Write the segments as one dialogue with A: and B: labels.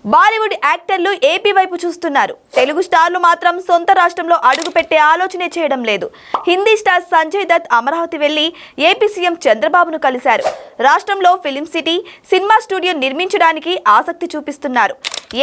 A: బాలీవుడ్ యాక్టర్లు ఏపీ వైపు చూస్తున్నారు. తెలుగు స్టార్లు మాత్రం సొంత రాష్ట్రంలో అడుగు పెట్టే ఆలోచనే చేయడం లేదు. హిందీ స్టార్ సంజయ్ దత్ అమరావతి వెళ్లి ఏపీ సీఎం చంద్రబాబును కలిశారు. రాష్ట్రంలో ఫిలిం సిటీ సినిమా స్టూడియో నిర్మించడానికి ఆసక్తి చూపిస్తున్నారు.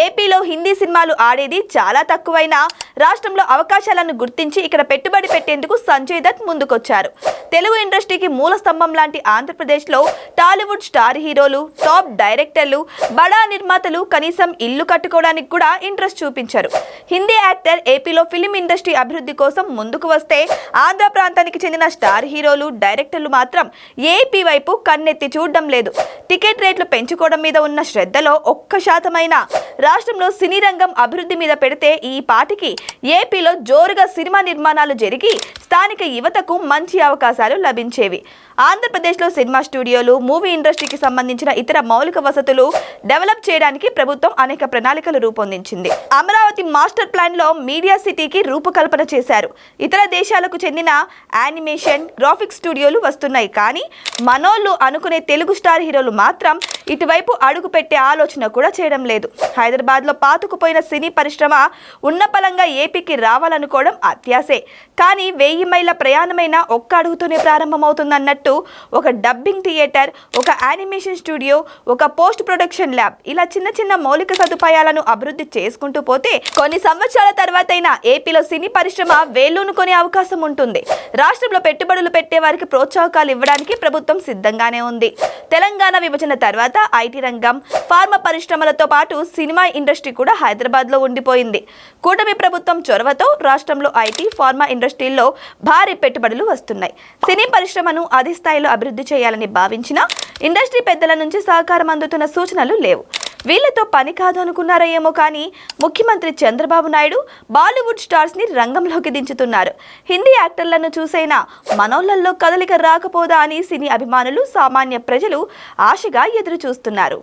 A: ఏపీలో హిందీ సినిమాలు ఆడేది చాలా తక్కువైనా రాష్ట్రంలో అవకాశాలను గుర్తించి ఇక్కడ పెట్టుబడి పెట్టేందుకు సంజయ్ దత్ ముందుకొచ్చారు. తెలుగు ఇండస్ట్రీకి మూల స్తంభం లాంటి ఆంధ్రప్రదేశ్లో టాలీవుడ్ స్టార్ హీరోలు, టాప్ డైరెక్టర్లు, బడా నిర్మాతలు కనీసం ఇల్లు కట్టుకోవడానికి కూడా ఇంట్రెస్ట్ చూపించారు. హిందీ యాక్టర్ ఏపీలో ఫిలిం ఇండస్ట్రీ అభివృద్ధి కోసం ముందుకు వస్తే ఆంధ్ర ప్రాంతానికి చెందిన స్టార్ హీరోలు, డైరెక్టర్లు మాత్రం ఏపీ వైపు కన్నెత్తి చూడడం లేదు. టికెట్ రేట్లు పెంచుకోవడం మీద ఉన్న శ్రద్ధలో 1% రాష్ట్రంలో సినీ రంగం అభివృద్ధి మీద పెడితే ఈ పాటికి ఏపీలో జోరుగా సినిమా నిర్మాణాలు జరిగి స్థానిక యువతకు మంచి అవకాశాలు లభించేవి. ఆంధ్రప్రదేశ్లో సినిమా స్టూడియోలు, మూవీ ఇండస్ట్రీకి సంబంధించిన ఇతర మౌలిక వసతులు డెవలప్ చేయడానికి ప్రభుత్వం అనేక ప్రణాళికలు రూపొందించింది. అమరావతి మాస్టర్ ప్లాన్లో మీడియా సిటీకి రూపకల్పన చేశారు. ఇతర దేశాలకు చెందిన యానిమేషన్, గ్రాఫిక్స్ స్టూడియోలు వస్తున్నాయి. కానీ మనోళ్ళు అనుకునే తెలుగు స్టార్ హీరోలు మాత్రం ఇటువైపు అడుగు పెట్టే ఆలోచన కూడా చేయడం లేదు. హైదరాబాద్లో పాతుకుపోయిన సినీ పరిశ్రమ ఉన్నపలంగా ఏపీకి రావాలనుకోవడం అత్యాసే. కానీ 1000 మైళ్ళ ప్రయాణమైన ఒక్క అడుగుతోనే ప్రారంభమవుతుందన్నట్టు ఒక డబ్బింగ్ థియేటర్, ఒక యానిమేషన్ స్టూడియో, ఒక పోస్ట్ ప్రొడక్షన్ ల్యాబ్ ఇలా చిన్న చిన్న మౌలిక సదుపాయాలను అభివృద్ధి చేసుకుంటూ పోతే కొన్ని సంవత్సరాల తర్వాతైనా ఏపీలో సినీ పరిశ్రమ వేళ్ళూనుకునే అవకాశం ఉంటుంది. రాష్ట్రంలో పెట్టుబడులు పెట్టే వారికి ప్రోత్సాహకాలు ఇవ్వడానికి ప్రభుత్వం సిద్ధంగానే ఉంది. తెలంగాణ విభజన తర్వాత ఐటీ రంగం, ఫార్మా పరిశ్రమలతో పాటు సినిమా ఇండస్ట్రీ కూడా హైదరాబాద్లో ఉండిపోయింది. కూటమి ప్రభుత్వం చొరవతో రాష్ట్రంలో ఐటీ, ఫార్మా ఇండస్ట్రీల్లో భారీ పెట్టుబడులు వస్తున్నాయి. సినీ పరిశ్రమను అదే స్థాయిలో అభివృద్ధి చేయాలని భావించిన ఇండస్ట్రీ పెద్దల నుంచి సహకారం అందుతున్న సూచనలు లేవు. వీళ్లతో పని కాదు అనుకున్నారో ఏమో కానీ ముఖ్యమంత్రి చంద్రబాబు నాయుడు బాలీవుడ్ స్టార్స్ ని రంగంలోకి దించుతున్నారు. హిందీ యాక్టర్లను చూసైనా మనోళ్లలో కదలిక రాకపోదా అని సినీ అభిమానులు, సామాన్య ప్రజలు ఆశగా ఎదురు చూస్తున్నారు.